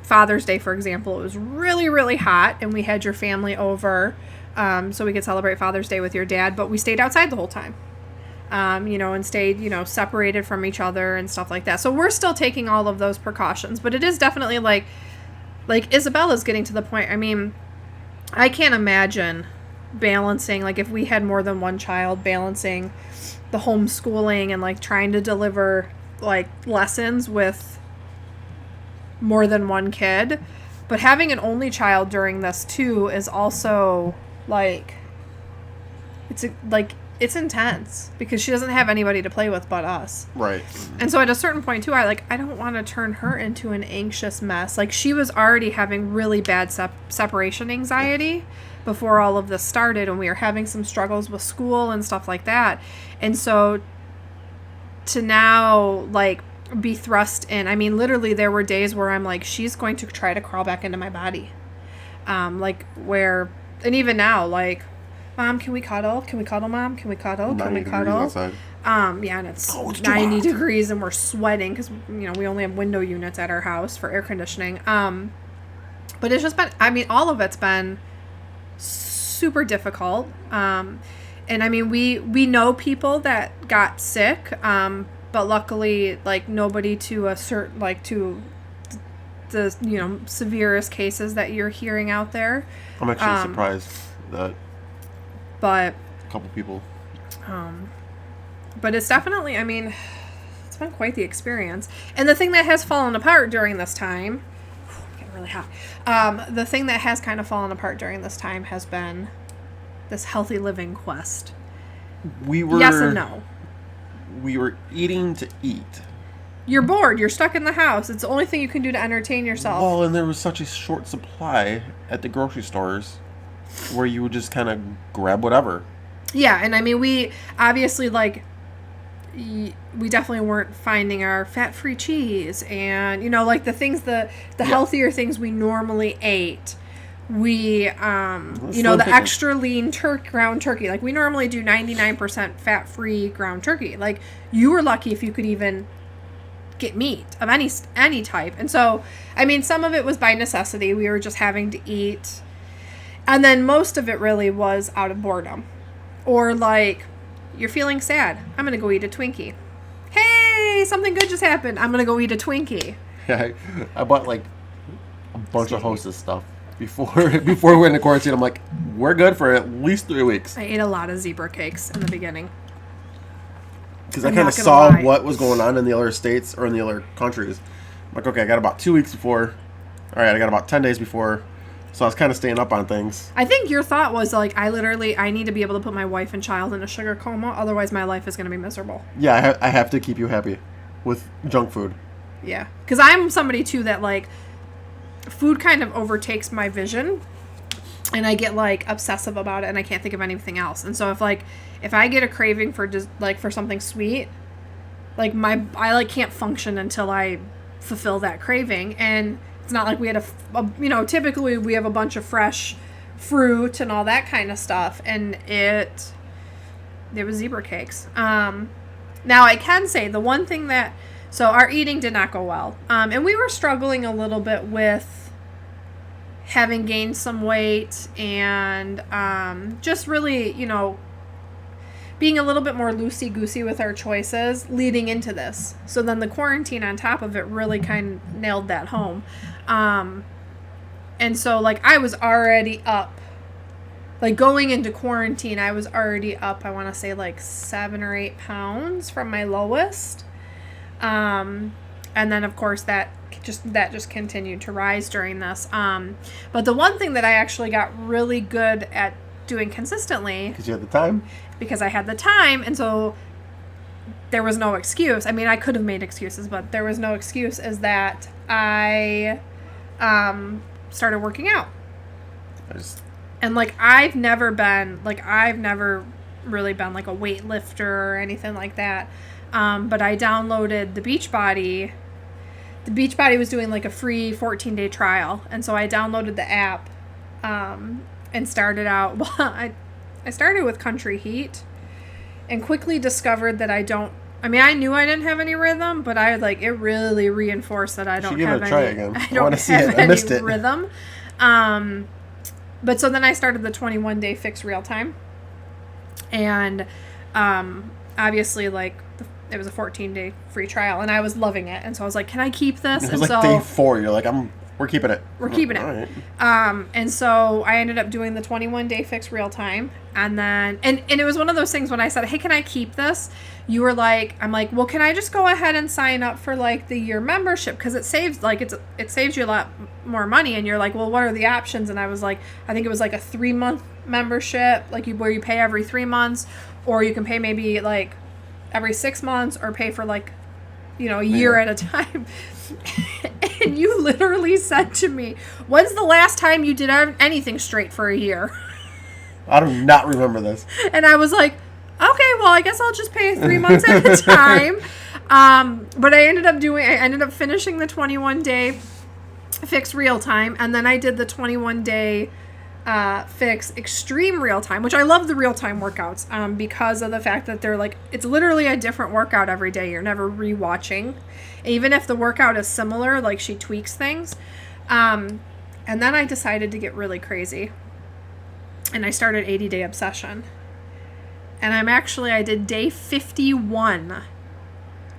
[SPEAKER 2] Father's Day, for example, it was really, really hot, and we had your family over so we could celebrate Father's Day with your dad, but we stayed outside the whole time. And stayed, separated from each other and stuff like that. So we're still taking all of those precautions, but it is definitely like Isabella's getting to the point. I mean, I can't imagine balancing, like if we had more than one child, balancing the homeschooling and like trying to deliver like lessons with more than one kid. But having an only child during this too is also like, it's intense because she doesn't have anybody to play with but us.
[SPEAKER 1] Right.
[SPEAKER 2] And so at a certain point too, I don't want to turn her into an anxious mess. Like she was already having really bad separation anxiety before all of this started, and we were having some struggles with school and stuff like that. And so to now like be thrust in, I mean, literally there were days where I'm like, she's going to try to crawl back into my body. And even now, like, Mom, can we cuddle? Can we cuddle, Mom? Can we cuddle? Can we cuddle?
[SPEAKER 1] Outside.
[SPEAKER 2] And it's 90 degrees and we're sweating because, we only have window units at our house for air conditioning. But it's just been, I mean, all of it's been super difficult. And I mean, we know people that got sick, but luckily, like, nobody to a certain, like, to the, severest cases that you're hearing out there.
[SPEAKER 1] I'm actually surprised that
[SPEAKER 2] but
[SPEAKER 1] a couple people.
[SPEAKER 2] But it's definitely, I mean, it's been quite the experience. And the thing that has fallen apart during this time, getting really hot. The thing that has kind of fallen apart during this time has been this healthy living quest. Yes and no.
[SPEAKER 1] We were eating to eat.
[SPEAKER 2] You're bored. You're stuck in the house. It's the only thing you can do to entertain yourself.
[SPEAKER 1] Well, and there was such a short supply at the grocery stores where you would just kind of grab whatever.
[SPEAKER 2] Yeah, and I mean, we obviously, like, we definitely weren't finding our fat-free cheese and, like the things, the healthier things we normally ate. We, the extra lean ground turkey. Like, we normally do 99% fat-free ground turkey. Like, you were lucky if you could even get meat of any type. And so, I mean, some of it was by necessity. We were just having to eat. And then most of it really was out of boredom. Or like, you're feeling sad. I'm going to go eat a Twinkie. Hey, something good just happened. I'm going to go eat a Twinkie.
[SPEAKER 1] Yeah, I bought like a bunch of Hostess stuff before we went into quarantine. I'm like, we're good for at least 3 weeks.
[SPEAKER 2] I ate a lot of zebra cakes in the beginning.
[SPEAKER 1] Because I kind of saw what was going on in the other states or in the other countries. I'm like, okay, I got about 2 weeks before. All right, I got about 10 days before. So I was kind of staying up on things.
[SPEAKER 2] I think your thought was like, I need to be able to put my wife and child in a sugar coma. Otherwise, my life is going to be miserable.
[SPEAKER 1] Yeah, I have to keep you happy with junk food.
[SPEAKER 2] Yeah. Because I'm somebody, too, that, like, food kind of overtakes my vision. And I get, like, obsessive about it. And I can't think of anything else. And so if I get a craving for just, like, for something sweet, like, I can't function until I fulfill that craving. And it's not like we had typically we have a bunch of fresh fruit and all that kind of stuff. And it was zebra cakes. Now, I can say the one thing so our eating did not go well. And we were struggling a little bit with having gained some weight and just really, being a little bit more loosey-goosey with our choices leading into this. So then the quarantine on top of it really kind of nailed that home. And so, like, I was already up. Like, going into quarantine, I was already up, I want to say, like, 7 or 8 pounds from my lowest. And then, of course, that just continued to rise during this. But the one thing that I actually got really good at doing consistently...
[SPEAKER 1] Because you had the time?
[SPEAKER 2] Because I had the time, and so there was no excuse. I mean, I could have made excuses, but there was no excuse, is that I started working out. And, like, I've never really been, like, a weightlifter or anything like that. But I downloaded the Beachbody. The Beachbody was doing, like, a free 14-day trial. And so I downloaded the app and started out. Well, I started with Country Heat and quickly discovered that I don't I mean, I knew I didn't have any rhythm, but it really reinforced that I don't
[SPEAKER 1] give
[SPEAKER 2] have
[SPEAKER 1] it a try
[SPEAKER 2] any.
[SPEAKER 1] again.
[SPEAKER 2] I
[SPEAKER 1] I
[SPEAKER 2] don't
[SPEAKER 1] wanna see
[SPEAKER 2] have
[SPEAKER 1] it. I missed
[SPEAKER 2] any
[SPEAKER 1] it.
[SPEAKER 2] rhythm. But so then I started the 21-day fix real time, and obviously it was a 14-day free trial, and I was loving it, and so I was like, "Can I keep this?"
[SPEAKER 1] It
[SPEAKER 2] And
[SPEAKER 1] was like
[SPEAKER 2] so
[SPEAKER 1] day 4. You're like, we're keeping it.
[SPEAKER 2] we're keeping it.
[SPEAKER 1] All right.
[SPEAKER 2] And so I ended up doing the 21-day fix real time. And then, and it was one of those things when I said, hey, can I keep this? You were like, I'm like, well, can I just go ahead and sign up for the year membership? Cause it saves, it saves you a lot more money. And you're like, well, what are the options? And I was like, I think it was a 3-month membership, where you pay every 3 months, or you can pay maybe every 6 months, or pay for a year at a time. And you literally said to me, when's the last time you did anything straight for a year?
[SPEAKER 1] I do not remember this.
[SPEAKER 2] And I was like, okay, well, I guess I'll just pay 3 months at a time. But I ended up finishing the 21-day fix real time. And then I did the 21-day fix extreme real time, which I love the real time workouts because of the fact that they're it's literally a different workout every day. You're never rewatching. Even if the workout is similar, she tweaks things. And then I decided to get really crazy. And I started 80-day obsession. And I did day 51,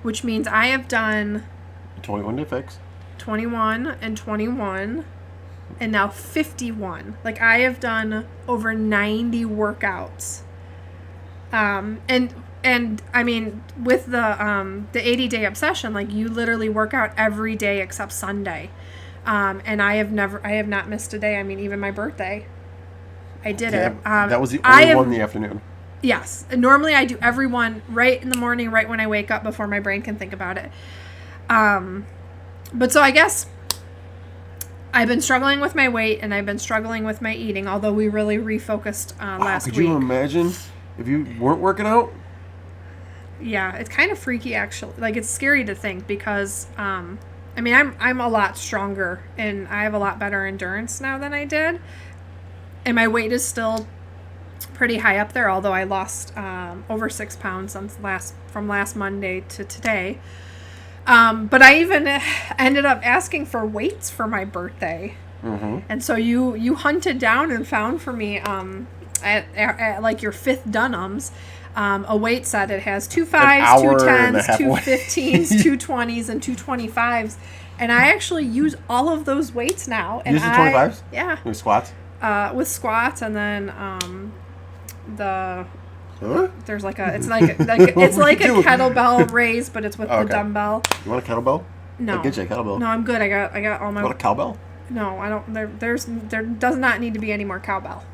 [SPEAKER 2] which means I have done
[SPEAKER 1] 21-day fix.
[SPEAKER 2] 21 and 21 and now 51. I have done over 90 workouts. And I mean, with the 80-day obsession, you literally work out every day except Sunday. And I have not missed a day. I mean, even my birthday, I did it.
[SPEAKER 1] That was the only one in the afternoon.
[SPEAKER 2] Yes. And normally I do every one right in the morning, right when I wake up, before my brain can think about it. But so I guess I've been struggling with my weight, and I've been struggling with my eating, although we really refocused last week.
[SPEAKER 1] Could you imagine if you weren't working out?
[SPEAKER 2] Yeah, it's kind of freaky, actually. It's scary to think because, I mean, I'm a lot stronger, and I have a lot better endurance now than I did. And my weight is still pretty high up there, although I lost over 6 pounds from last Monday to today. But I even ended up asking for weights for my birthday. Mm-hmm. And so you hunted down and found for me at your fifth Dunham's a weight set. It has 2 5s, 2 10s, 2 15s, 2 20s, and 2 25s. And I actually use all of those weights now. And
[SPEAKER 1] use the 25s?
[SPEAKER 2] Yeah.
[SPEAKER 1] With squats?
[SPEAKER 2] With squats, and then there's it's like a kettlebell raise, but it's with the dumbbell.
[SPEAKER 1] You want a kettlebell?
[SPEAKER 2] No.
[SPEAKER 1] I'll get you a kettlebell.
[SPEAKER 2] No, I'm good. I got all my.
[SPEAKER 1] You want a cowbell?
[SPEAKER 2] No, I don't. There does not need to be any more cowbell.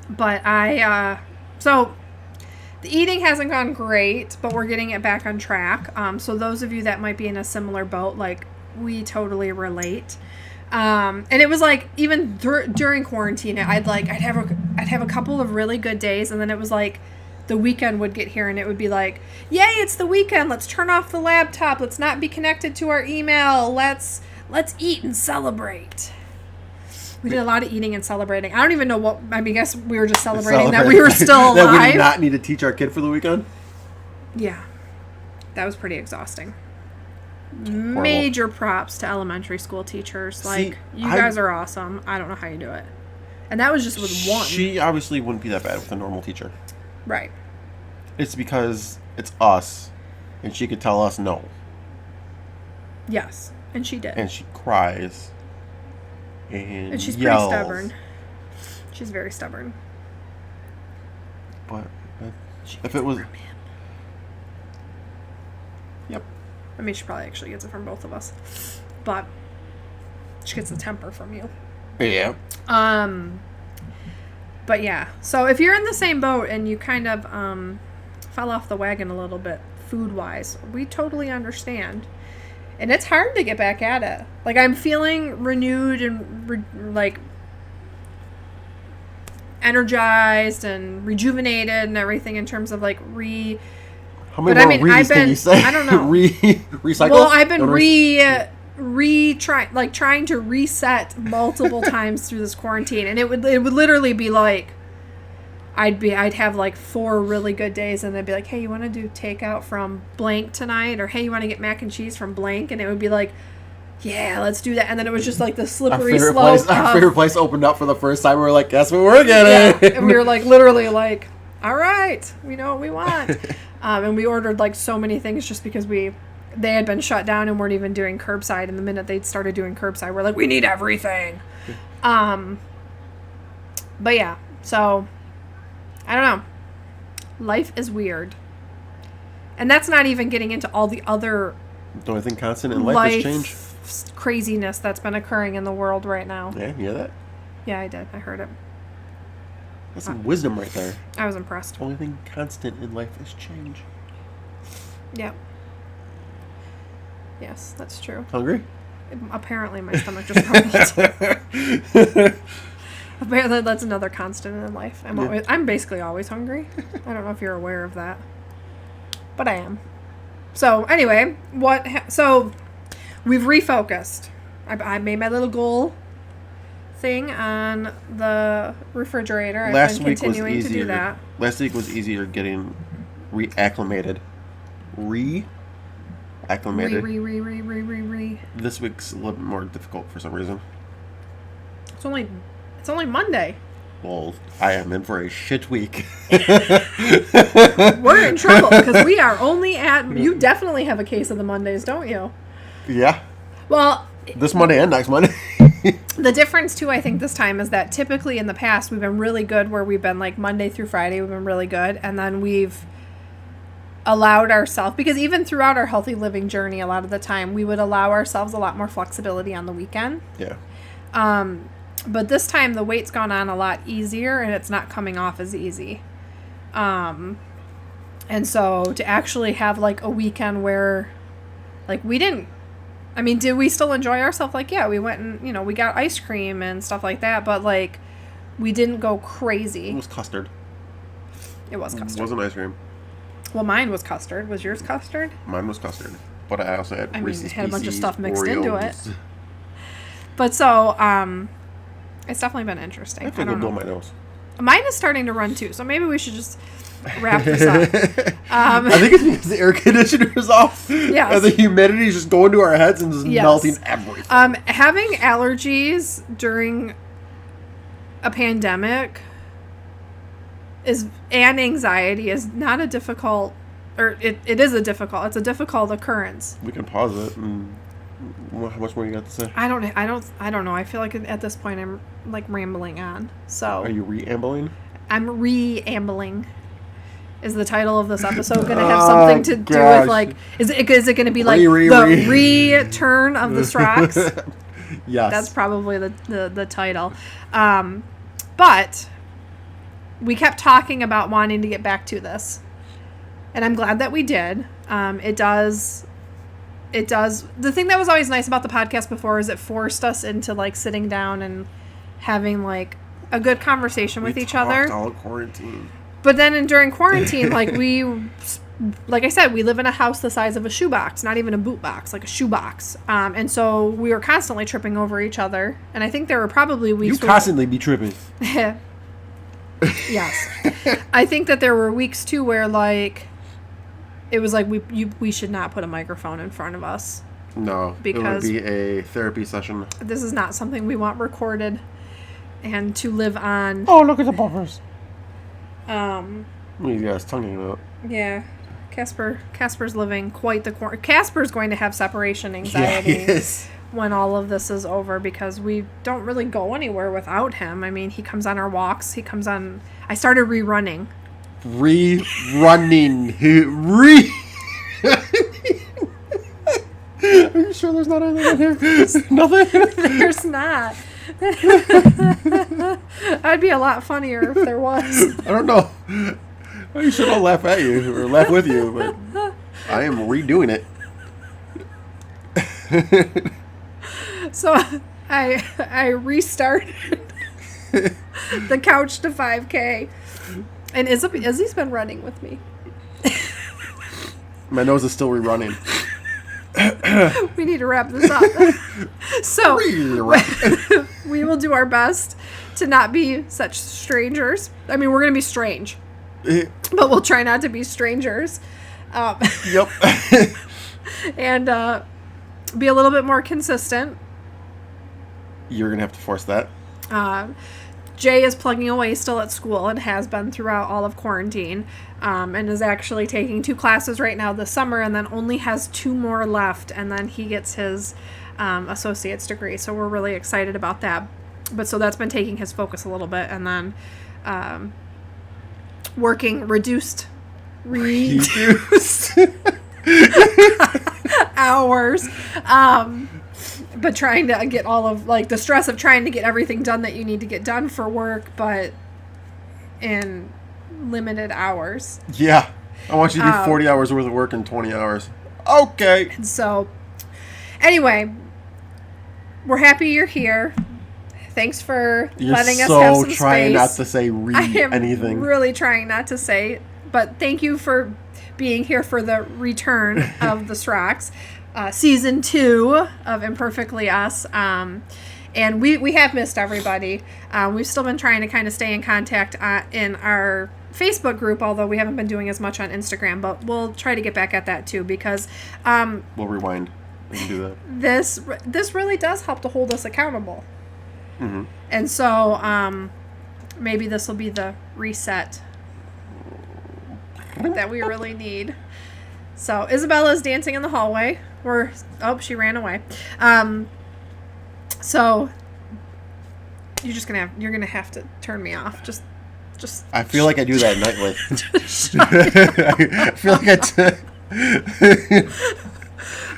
[SPEAKER 2] But so the eating hasn't gone great, but we're getting it back on track. So those of you that might be in a similar boat, we totally relate. And it was even during quarantine, I'd have a couple of really good days, and then it was the weekend would get here, and it would be yay, it's the weekend, let's turn off the laptop, let's not be connected to our email, let's eat and celebrate. We did a lot of eating and celebrating. I don't even know what, I guess we were just celebrating that we were still alive.
[SPEAKER 1] That we did not need to teach our kid for the weekend?
[SPEAKER 2] Yeah. That was pretty exhausting.
[SPEAKER 1] Horrible.
[SPEAKER 2] Major props to elementary school teachers. You guys are awesome. I don't know how you do it. And that was just with one.
[SPEAKER 1] She obviously wouldn't be that bad with a normal teacher.
[SPEAKER 2] Right.
[SPEAKER 1] It's because it's us, and she could tell us no.
[SPEAKER 2] Yes, and she did.
[SPEAKER 1] And she cries. And
[SPEAKER 2] she's
[SPEAKER 1] yells.
[SPEAKER 2] pretty stubborn. She's very stubborn.
[SPEAKER 1] But if it was... Yep.
[SPEAKER 2] I mean, she probably actually gets it from both of us. But she gets the temper from you.
[SPEAKER 1] Yeah.
[SPEAKER 2] But yeah. So if you're in the same boat and you kind of fell off the wagon a little bit food-wise, we totally understand. And it's hard to get back at it. I'm feeling renewed and energized and rejuvenated and everything in terms of
[SPEAKER 1] How many more re's can you say?
[SPEAKER 2] I don't know.
[SPEAKER 1] Recycle?
[SPEAKER 2] Well, I've been trying to reset multiple times through this quarantine, and it would literally be I'd have like 4 really good days, and they'd be like, hey, you want to do takeout from blank tonight? Or hey, you want to get mac and cheese from blank? And it would be like, yeah, let's do that. And then it was just like the slippery slope.
[SPEAKER 1] Our favorite place opened up for the first time. We were like, guess what we're getting?
[SPEAKER 2] Yeah. And we were like, literally like, all right, we know what we want. And we ordered like so many things just because they had been shut down and weren't even doing curbside. And the minute they started doing curbside, we're like, we need everything. But yeah, so I don't know. Life is weird. And that's not even getting into all the other
[SPEAKER 1] The only thing constant in life is change.
[SPEAKER 2] Craziness that's been occurring in the world right now.
[SPEAKER 1] Yeah, you hear that?
[SPEAKER 2] Yeah, I did. I heard it.
[SPEAKER 1] That's some wisdom right there.
[SPEAKER 2] I was impressed.
[SPEAKER 1] The only thing constant in life is change.
[SPEAKER 2] Yep. Yes, that's true.
[SPEAKER 1] Hungry?
[SPEAKER 2] Apparently my stomach just rumbled. Apparently that's another constant in life. I'm basically always hungry. I don't know if you're aware of that. But I am. So anyway, so we've refocused. I made my little goal thing on the refrigerator. I've been continuing to do that.
[SPEAKER 1] Last week was easier getting reacclimated. This week's a little bit more difficult for some reason.
[SPEAKER 2] It's only Monday.
[SPEAKER 1] Well, I am in for a shit week.
[SPEAKER 2] We're in trouble because we are only at... You definitely have a case of the Mondays, don't you?
[SPEAKER 1] Yeah.
[SPEAKER 2] Well...
[SPEAKER 1] This Monday and next Monday.
[SPEAKER 2] The difference, too, I think, this time is that typically in the past we've been really good where we've been like Monday through Friday, we've been really good. And then we've allowed ourselves... Because even throughout our healthy living journey, a lot of the time, we would allow ourselves a lot more flexibility on the weekend.
[SPEAKER 1] Yeah.
[SPEAKER 2] But this time the weight's gone on a lot easier and it's not coming off as easy. And so to actually have like a weekend where like did we still enjoy ourselves? Like, yeah, we went and, we got ice cream and stuff like that, but like we didn't go crazy.
[SPEAKER 1] It was custard.
[SPEAKER 2] It was custard.
[SPEAKER 1] It wasn't ice cream.
[SPEAKER 2] Well, mine was custard. Was yours custard?
[SPEAKER 1] Mine was custard. But I also had Reese's
[SPEAKER 2] it had a bunch of
[SPEAKER 1] Pieces,
[SPEAKER 2] stuff mixed
[SPEAKER 1] Oreos.
[SPEAKER 2] into it. But so, it's definitely been interesting.
[SPEAKER 1] I feel good blow my nose.
[SPEAKER 2] Mine is starting to run too, so maybe we should just wrap this up.
[SPEAKER 1] I think it's because the air conditioner is off.
[SPEAKER 2] Yes.
[SPEAKER 1] And the humidity is just going to our heads and just melting everything.
[SPEAKER 2] Having allergies during a pandemic and anxiety is not a difficult, or it's a difficult occurrence.
[SPEAKER 1] We can pause it and how much more you got to say?
[SPEAKER 2] I don't know. I feel like at this point I'm like rambling on. So
[SPEAKER 1] are you re-ambling?
[SPEAKER 2] I'm re-ambling. Is the title of this episode going to have something to do with like? Is it going to be like the return of the Srocks?
[SPEAKER 1] Yes,
[SPEAKER 2] that's probably the title. But we kept talking about wanting to get back to this, and I'm glad that we did. It does. The thing that was always nice about the podcast before is it forced us into like sitting down and having like a good conversation with each other.
[SPEAKER 1] All quarantine.
[SPEAKER 2] But then during quarantine, like I said, we live in a house the size of a shoebox, not even a boot box, like a shoebox. And so we were constantly tripping over each other. And I think there were probably weeks.
[SPEAKER 1] You constantly be tripping.
[SPEAKER 2] Yes. I think that there were weeks too where like it was like we should not put a microphone in front of us.
[SPEAKER 1] No,
[SPEAKER 2] because
[SPEAKER 1] it would be a therapy session.
[SPEAKER 2] This is not something we want recorded and to live on.
[SPEAKER 1] Oh, look at the buffers. What are you guys tonguing about?
[SPEAKER 2] Yeah. Casper's living quite the Casper's going to have separation anxiety when all of this is over because we don't really go anywhere without him. I mean, he comes on our walks. I started rerunning.
[SPEAKER 1] Rerunning. Are you sure there's not anything in here? Nothing?
[SPEAKER 2] There's not. I'd be a lot funnier if there was.
[SPEAKER 1] I don't know. I should all laugh at you or laugh with you, but I am redoing it.
[SPEAKER 2] So I restarted the couch to 5K, and Izzy's been running with me.
[SPEAKER 1] My nose is still rerunning.
[SPEAKER 2] We need to wrap this up. So we will do our best to not be such strangers. I mean, we're going to be strange,
[SPEAKER 1] Yep.
[SPEAKER 2] but we'll try not to be strangers. And be a little bit more consistent.
[SPEAKER 1] You're going to have to force that.
[SPEAKER 2] Jay is plugging away still at school and has been throughout all of quarantine, and is actually taking 2 classes right now this summer, and then only has 2 more left, and then he gets his associate's degree. So we're really excited about that. But so that's been taking his focus a little bit, and then working reduced hours. But trying to get all of, like, the stress of trying to get everything done that you need to get done for work, but in limited hours.
[SPEAKER 1] Yeah. I want you to do 40 hours worth of work in 20 hours. Okay.
[SPEAKER 2] And so, anyway, we're happy you're here. Thanks for letting us have some space.
[SPEAKER 1] You're so trying not to say
[SPEAKER 2] I am
[SPEAKER 1] anything.
[SPEAKER 2] really trying not to say, but thank you for being here for the return of the Srocks. Season 2 of Imperfectly Us. And we have missed everybody. We've still been trying to kind of stay in contact in our Facebook group, although we haven't been doing as much on Instagram, but we'll try to get back at that too, because
[SPEAKER 1] we'll rewind and do that.
[SPEAKER 2] This really does help to hold us accountable.
[SPEAKER 1] Mm-hmm.
[SPEAKER 2] And so maybe this will be the reset that we really need. So Isabella's dancing in the hallway. She ran away. So you're gonna have to turn me off. Just.
[SPEAKER 1] I feel like I do that nightly. I feel like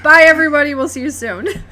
[SPEAKER 2] Bye, everybody. We'll see you soon.